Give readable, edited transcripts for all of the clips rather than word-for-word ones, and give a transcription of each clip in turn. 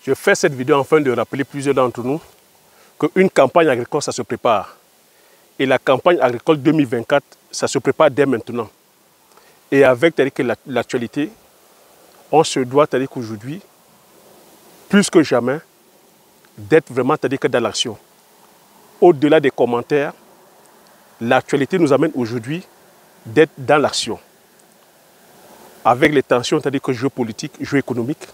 Je fais cette vidéo afin de rappeler plusieurs d'entre nous qu'une campagne agricole, ça se prépare. Et la campagne agricole 2024, ça se prépare dès maintenant. Et avec l'actualité, on se doit, qu'aujourd'hui, plus que jamais, d'être vraiment dans l'action. Au-delà des commentaires, l'actualité nous amène aujourd'hui d'être dans l'action. Avec les tensions, géopolitiques, géoéconomiques,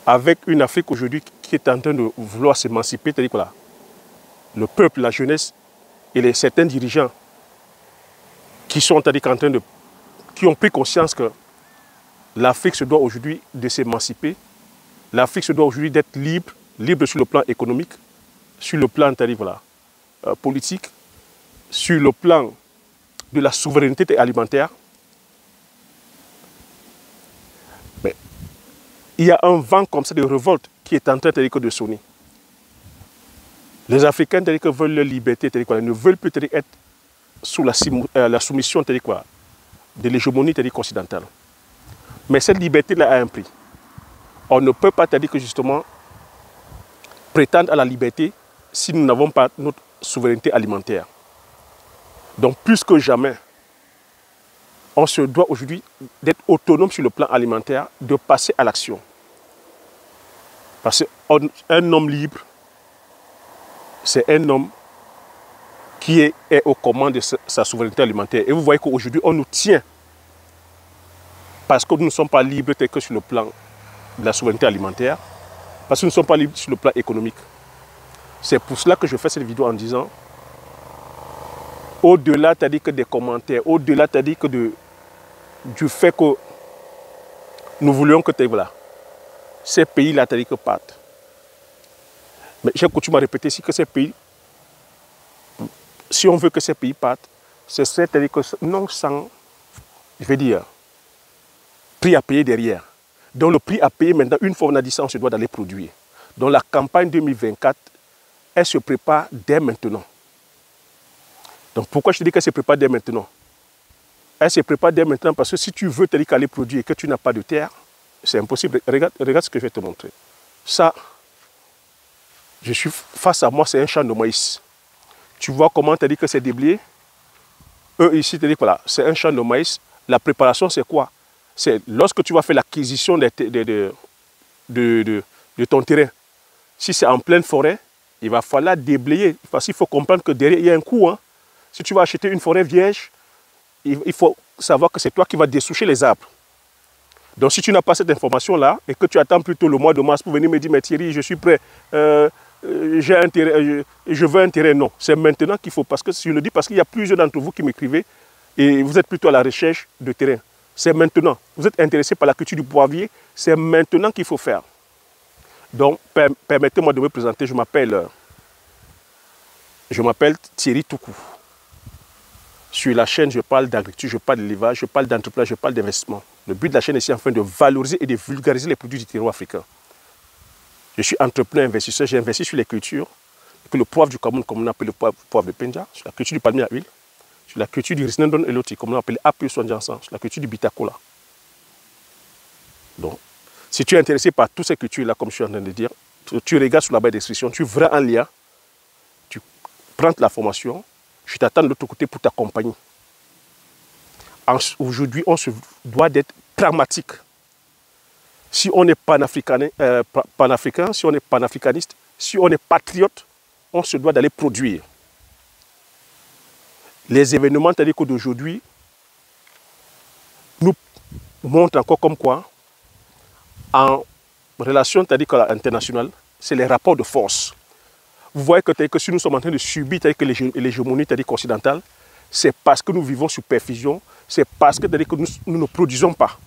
avec une Afrique aujourd'hui qui est en train de vouloir s'émanciper, le peuple, la jeunesse et certains dirigeants qui sont qui ont pris conscience que l'Afrique se doit aujourd'hui de s'émanciper, l'Afrique se doit aujourd'hui d'être libre, libre sur le plan économique, sur le plan politique, sur le plan de la souveraineté alimentaire. Mais il y a un vent comme ça de révolte qui est en train de sonner. Les Africains veulent leur liberté, ne veulent plus être sous la soumission de l'hégémonie occidentale. Mais cette liberté-là a un prix. On ne peut pas justement prétendre à la liberté si nous n'avons pas notre souveraineté alimentaire. Donc plus que jamais, on se doit aujourd'hui d'être autonome sur le plan alimentaire, de passer à l'action. Parce qu'un homme libre, c'est un homme qui est aux commandes de sa souveraineté alimentaire. Et vous voyez qu'aujourd'hui, on nous tient parce que nous ne sommes pas libres que sur le plan de la souveraineté alimentaire, parce que nous ne sommes pas libres sur le plan économique. C'est pour cela que je fais cette vidéo en disant, au-delà que des commentaires, au-delà du fait que nous voulions que ces pays-là partent. Mais j'ai coutume à répéter ici que ces pays, si on veut que ces pays partent, ce serait que non sans, je vais dire, prix à payer derrière. Donc le prix à payer maintenant, une fois on a dit ça, on se doit d'aller produire. Donc la campagne 2024, elle se prépare dès maintenant. Donc pourquoi je te dis qu'elle se prépare dès maintenant? Elle se prépare dès maintenant parce que si tu veux aller produire et que tu n'as pas de terre, c'est impossible. Regarde ce que je vais te montrer. Ça, je suis face à moi, c'est un champ de maïs. Tu vois comment tu as dit que c'est déblayé? Eux ici, tu as dit voilà, c'est un champ de maïs. La préparation, c'est quoi? C'est lorsque tu vas faire l'acquisition de ton terrain. Si c'est en pleine forêt, il va falloir déblayer. Parce qu'il faut comprendre que derrière, il y a un coût. Hein. Si tu vas acheter une forêt vierge, il faut savoir que c'est toi qui vas dessoucher les arbres. Donc si tu n'as pas cette information-là et que tu attends plutôt le mois de mars pour venir me dire, mais Thierry, je suis prêt, j'ai un terrain, je veux un terrain, non. C'est maintenant qu'il faut, parce que je le dis parce qu'il y a plusieurs d'entre vous qui m'écrivez et vous êtes plutôt à la recherche de terrain. C'est maintenant. Vous êtes intéressé par la culture du poivrier, c'est maintenant qu'il faut faire. Donc permettez-moi de me présenter, je m'appelle Thierry Toukou. Sur la chaîne, je parle d'agriculture, je parle d'élevage, je parle d'entrepreneuriat, je parle d'investissement. Le but de la chaîne est ici afin de valoriser et de vulgariser les produits du terroir africain. Je suis entrepreneur, investisseur, j'ai investi sur les cultures, le poivre du Cameroun, comme on appelle le poivre de Penja, sur la culture du palmier à huile, sur la culture du Risnendon Eloti, comme on appelle Apio Sonjansan, sur la culture du Bitakola. Donc, si tu es intéressé par toutes ces cultures-là, comme je suis en train de dire, tu regardes sur la barre de description, tu verras un lien, tu prends la formation, je t'attends de l'autre côté pour t'accompagner. Aujourd'hui, on se doit d'être pragmatique. Si on est panafricain, si on est panafricaniste, si on est patriote, on se doit d'aller produire. Les événements d'aujourd'hui nous montrent encore comme quoi, en relation internationale, c'est les rapports de force. Vous voyez que si nous sommes en train de subir l'hégémonie occidentale, c'est parce que nous vivons sous perfusion, c'est parce que nous ne produisons pas.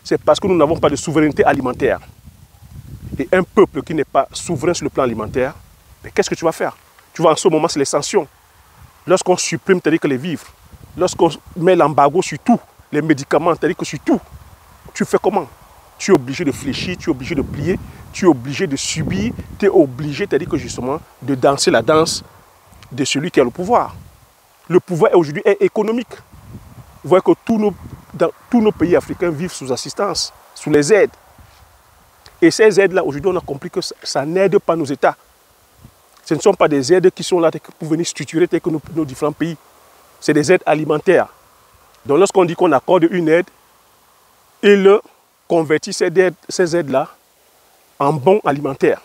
C'est parce que nous n'avons pas de souveraineté alimentaire. Et un peuple qui n'est pas souverain sur le plan alimentaire, qu'est-ce que tu vas faire? Tu vois, en ce moment, c'est les sanctions. Lorsqu'on supprime les vivres, lorsqu'on met l'embargo sur tout, les médicaments, sur tout, tu fais comment? Tu es obligé de fléchir, tu es obligé de plier, tu es obligé de subir, tu es obligé justement de danser la danse de celui qui a le pouvoir. Le pouvoir aujourd'hui est économique. Vous voyez que tous nos pays africains vivent sous assistance, sous les aides. Et ces aides-là, aujourd'hui, on a compris que ça n'aide pas nos États. Ce ne sont pas des aides qui sont là pour venir structurer nos différents pays. C'est des aides alimentaires. Donc lorsqu'on dit qu'on accorde une aide, il convertit ces aides-là en bons alimentaires.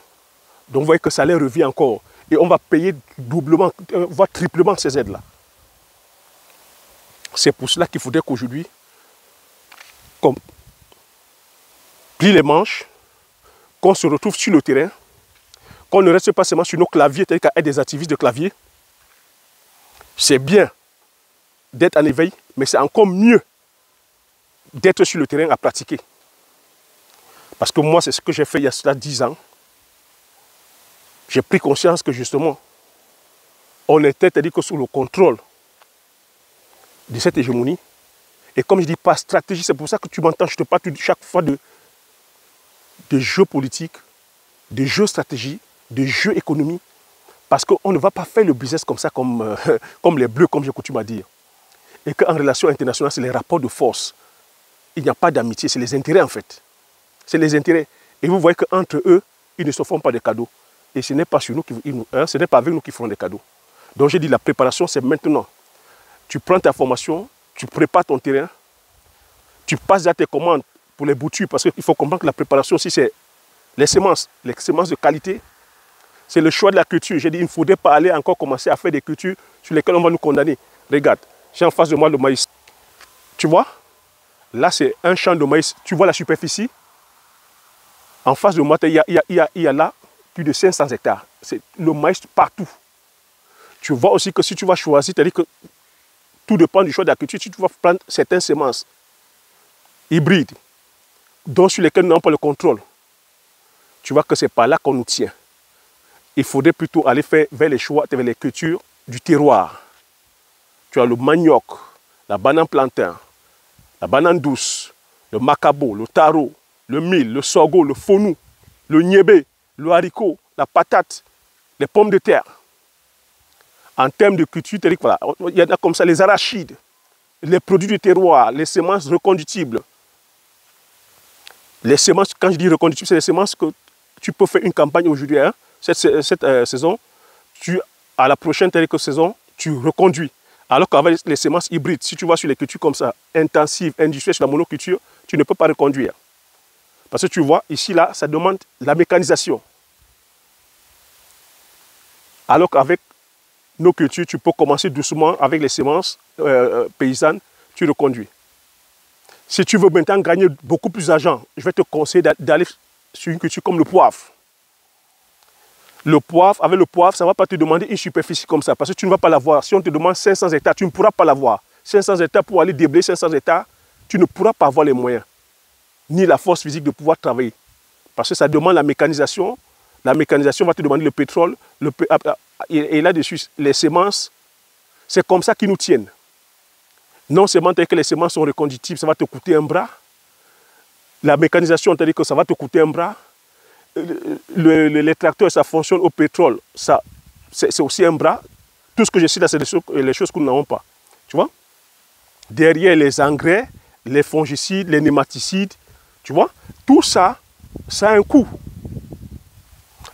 Donc vous voyez que ça leur revient encore. Et on va payer doublement, voire triplement ces aides-là. C'est pour cela qu'il faudrait qu'aujourd'hui, qu'on plie les manches, qu'on se retrouve sur le terrain, qu'on ne reste pas seulement sur nos claviers, tel qu'à être des activistes de clavier. C'est bien d'être en éveil, mais c'est encore mieux d'être sur le terrain à pratiquer. Parce que moi, c'est ce que j'ai fait il y a cela 10 ans. J'ai pris conscience que justement, on était, c'est-à-dire que sous le contrôle de cette hégémonie. Et comme je dis, pas stratégie, c'est pour ça que tu m'entends, je te parle chaque fois de jeux politiques, de jeux stratégie, de jeux économie. Parce qu'on ne va pas faire le business comme ça, comme les bleus, comme j'ai coutume à dire. Et qu'en relation internationale, c'est les rapports de force. Il n'y a pas d'amitié, c'est les intérêts en fait. C'est les intérêts. Et vous voyez qu'entre eux, ils ne se font pas de cadeaux. Et ce n'est pas sur nous ce n'est pas avec nous qu'ils feront des cadeaux. Donc j'ai dit, la préparation, c'est maintenant. Tu prends ta formation, tu prépares ton terrain, tu passes à tes commandes pour les boutures, parce qu'il faut comprendre que la préparation aussi, c'est les semences de qualité. C'est le choix de la culture. J'ai dit, il ne faudrait pas aller encore commencer à faire des cultures sur lesquelles on va nous condamner. Regarde, j'ai en face de moi le maïs. Tu vois? Là, c'est un champ de maïs. Tu vois la superficie? En face de moi, il y a là plus de 500 hectares. C'est le maïs partout. Tu vois aussi que si tu vas choisir, c'est-à-dire que tout dépend du choix de la culture. Si tu vas prendre certaines semences hybrides, dont sur lesquelles nous n'avons pas le contrôle, tu vois que c'est par là qu'on nous tient. Il faudrait plutôt aller vers les choix, vers les cultures du terroir. Tu as le manioc, la banane plantain, la banane douce, le macabo, le taro, le mil, le sorgho, le fonou, le niébé, le haricot, la patate, les pommes de terre. En termes de culture, voilà, il y en a comme ça, les arachides, les produits du terroir, les semences reconductibles. Les semences, quand je dis reconductibles, c'est les semences que tu peux faire une campagne aujourd'hui, hein, cette saison, à la prochaine saison, tu reconduis. Alors qu'avec les semences hybrides, si tu vas sur les cultures comme ça, intensives, industrielles, sur la monoculture, tu ne peux pas reconduire. Parce que tu vois, ici, là, ça demande la mécanisation. Alors qu'avec nos cultures, tu peux commencer doucement avec les semences paysannes, tu reconduis. Si tu veux maintenant gagner beaucoup plus d'argent, je vais te conseiller d'aller sur une culture comme le poivre. Le poivre, avec le poivre, ça ne va pas te demander une superficie comme ça, parce que tu ne vas pas l'avoir. Si on te demande 500 hectares, tu ne pourras pas l'avoir. 500 hectares pour aller déblayer 500 hectares, tu ne pourras pas avoir les moyens, ni la force physique de pouvoir travailler. Parce que ça demande la mécanisation. La mécanisation va te demander le pétrole. Et là-dessus, les semences, c'est comme ça qu'ils nous tiennent. Non seulement que les semences sont reconductibles, ça va te coûter un bras. La mécanisation, c'est-à-dire que ça va te coûter un bras. Les tracteurs, ça fonctionne au pétrole, c'est aussi un bras. Tout ce que je cite là, c'est les choses que nous n'avons pas. Tu vois? Derrière les engrais, les fongicides, les nématicides, tu vois? Tout ça, ça a un coût.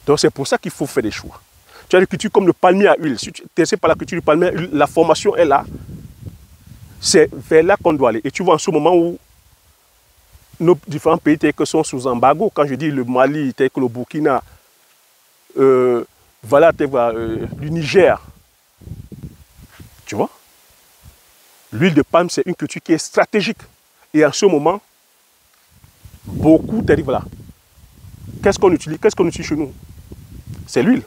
Donc c'est pour ça qu'il faut faire des choix. Tu as des cultures comme le palmier à huile. Si tu es intéressé par la culture du palmier à huile, la formation est là. C'est vers là qu'on doit aller. Et tu vois, en ce moment où nos différents pays tels que sont sous embargo, quand je dis le Mali, tel que le Burkina, voilà, le Niger, tu vois, l'huile de palme, c'est une culture qui est stratégique. Et en ce moment, beaucoup, voilà, qu'est-ce qu'on utilise chez nous? C'est l'huile.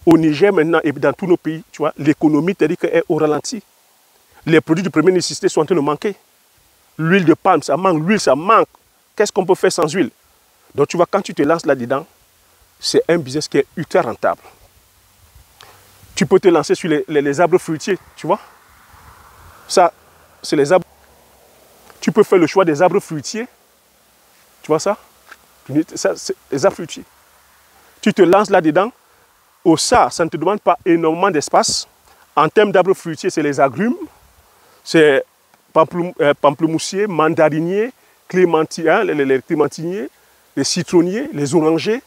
Au Niger maintenant et dans tous nos pays, tu vois, l'économie est au ralenti. Les produits de première nécessité sont en train de manquer. L'huile de palme, ça manque. L'huile, ça manque. Qu'est-ce qu'on peut faire sans huile? Donc tu vois, quand tu te lances là-dedans, c'est un business qui est ultra rentable. Tu peux te lancer sur les arbres fruitiers, tu vois. Ça, c'est les arbres. Tu peux faire le choix des arbres fruitiers. Tu vois ça? Ça, c'est les arbres fruitiers. Tu te lances là-dedans. Ça ne te demande pas énormément d'espace. En termes d'arbres fruitiers, c'est les agrumes. C'est pamplemoussier, mandarinier, clémentinier, les clémentiniers, les citronniers, les orangers.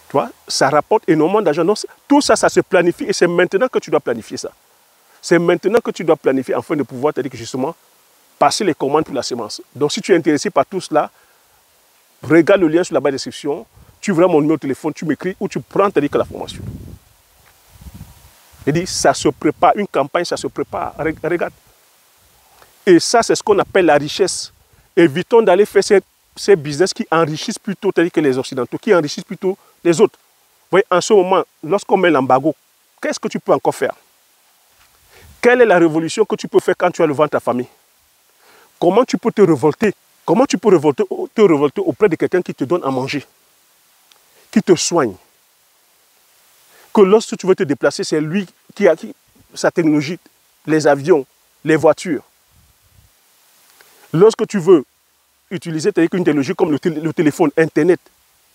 Tu vois, ça rapporte énormément d'argent. Tout ça, ça se planifie et c'est maintenant que tu dois planifier ça. C'est maintenant que tu dois planifier afin de pouvoir, c'est-à-dire que justement, passer les commandes pour la semence. Donc, si tu es intéressé par tout cela, regarde le lien sur la barre de description, tu verras mon numéro de téléphone, tu m'écris ou tu prends, c'est-à-dire que la formation. Je dis, ça se prépare, une campagne, ça se prépare. Regarde. Et ça, c'est ce qu'on appelle la richesse. Évitons d'aller faire ces business qui enrichissent plutôt, c'est-à-dire que les Occidentaux, qui enrichissent plutôt les autres. Vous voyez, en ce moment, lorsqu'on met l'embargo, qu'est-ce que tu peux encore faire? Quelle est la révolution que tu peux faire quand tu as le ventre de ta famille? Comment tu peux te révolter? Comment tu peux te révolter auprès de quelqu'un qui te donne à manger, qui te soigne? Que lorsque tu veux te déplacer, c'est lui qui a sa technologie, les avions, les voitures. Lorsque tu veux utiliser une technologie comme le téléphone, Internet,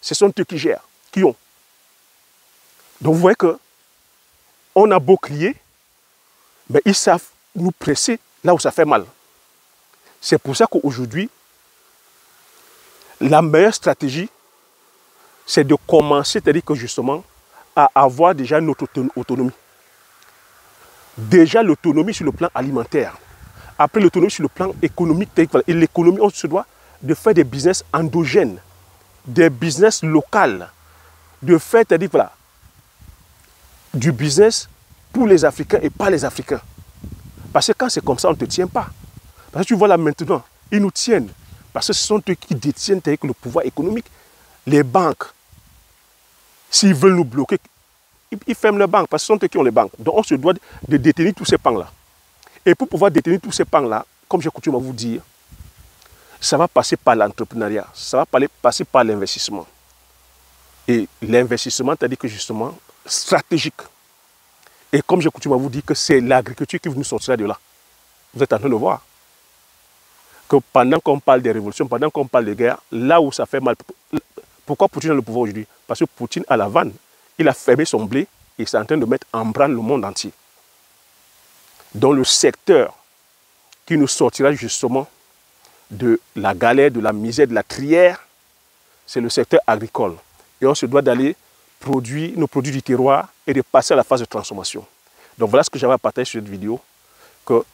ce sont eux qui gèrent, qui ont. Donc vous voyez qu'on a beau crier, mais ils savent nous presser là où ça fait mal. C'est pour ça qu'aujourd'hui, la meilleure stratégie, c'est de commencer, c'est-à-dire que justement, à avoir déjà notre autonomie. Déjà l'autonomie sur le plan alimentaire. Après l'autonomie sur le plan économique. Et l'économie, on se doit de faire des business endogènes, des business locaux, de faire, c'est-à-dire voilà, du business pour les Africains et pas les Africains. Parce que quand c'est comme ça, on ne te tient pas. Parce que tu vois là maintenant, ils nous tiennent. Parce que ce sont eux qui détiennent le pouvoir économique. Les banques, s'ils veulent nous bloquer, ils ferment les banques parce que ce sont eux qui ont les banques. Donc on se doit de détenir tous ces pans-là. Et pour pouvoir détenir tous ces pans-là, comme j'ai coutume à vous dire, ça va passer par l'entrepreneuriat, ça va passer par l'investissement. Et l'investissement, c'est-à-dire que justement, stratégique. Et comme j'ai coutume à vous dire que c'est l'agriculture qui nous sortira de là. Vous êtes en train de voir que pendant qu'on parle des révolutions, pendant qu'on parle de guerre, là où ça fait mal, pourquoi Poutine a le pouvoir aujourd'hui? Parce que Poutine a la vanne, il a fermé son blé et c'est en train de mettre en branle le monde entier. Dans le secteur qui nous sortira justement de la galère, de la misère, de la crière, c'est le secteur agricole. Et on se doit d'aller produire nos produits du terroir et de passer à la phase de transformation. Donc voilà ce que j'avais à partager sur cette vidéo, que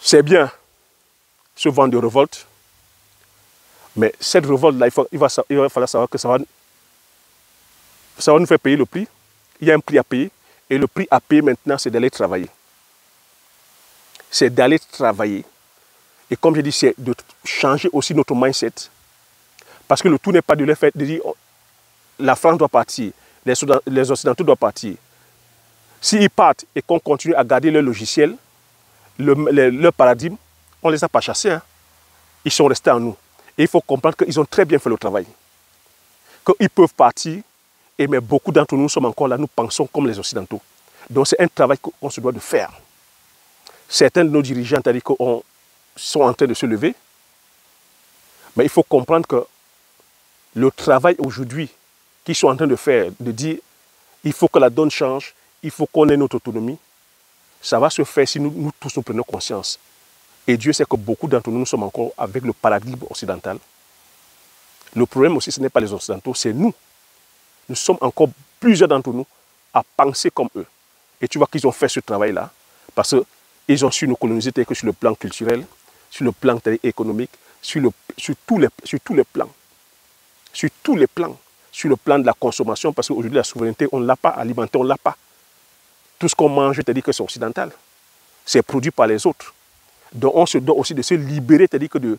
c'est bien ce vent de révolte, mais cette révolte-là, il va falloir savoir que ça va nous faire payer le prix. Il y a un prix à payer, et le prix à payer maintenant, c'est d'aller travailler. C'est d'aller travailler. Et comme je dis, c'est de changer aussi notre mindset. Parce que le tout n'est pas de le faire, de dire la France doit partir, les Occidentaux doivent partir. S'ils partent et qu'on continue à garder leur logiciel, leur paradigme, on ne les a pas chassés. Hein. Ils sont restés en nous. Et il faut comprendre qu'ils ont très bien fait le travail. Qu'ils peuvent partir, mais beaucoup d'entre nous sommes encore là, nous pensons comme les Occidentaux. Donc c'est un travail qu'on se doit de faire. Certains de nos dirigeants, c'est-à-dire qu'on sont en train de se lever, mais il faut comprendre que le travail aujourd'hui qu'ils sont en train de faire, de dire il faut que la donne change, il faut qu'on ait notre autonomie, ça va se faire si nous tous nous prenons conscience. Et Dieu sait que beaucoup d'entre nous sommes encore avec le paradigme occidental. Le problème aussi, ce n'est pas les Occidentaux, c'est nous. Nous sommes encore plusieurs d'entre nous à penser comme eux. Et tu vois qu'ils ont fait ce travail-là parce qu'ils ont su nous coloniser que sur le plan culturel, sur le plan économique, sur tous les plans. Sur tous les plans. Sur le plan de la consommation, parce qu'aujourd'hui, la souveraineté, on ne l'a pas. Alimentaire, on ne l'a pas. Tout ce qu'on mange, c'est-à-dire que c'est occidental. C'est produit par les autres. Donc, on se doit aussi de se libérer, c'est-à-dire que de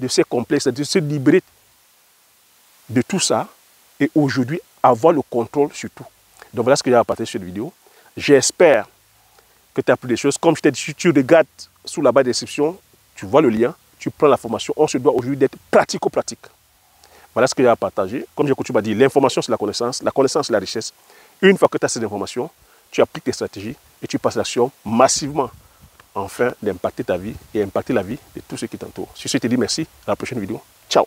ces complexes, de se libérer de tout ça et aujourd'hui, avoir le contrôle sur tout. Donc, voilà ce que j'ai à partager sur cette vidéo. J'espère que tu as appris des choses. Comme je t'ai dit, si tu regardes sous la barre de description, tu vois le lien, tu prends la formation. On se doit aujourd'hui d'être pratico-pratique. Voilà ce que j'ai à partager. Comme j'ai coutume à dire, l'information c'est la connaissance c'est la richesse. Une fois que tu as ces informations, tu appliques tes stratégies et tu passes l'action massivement afin d'impacter ta vie et impacter la vie de tous ceux qui t'entourent. Sur ce, je te dis merci. À la prochaine vidéo. Ciao.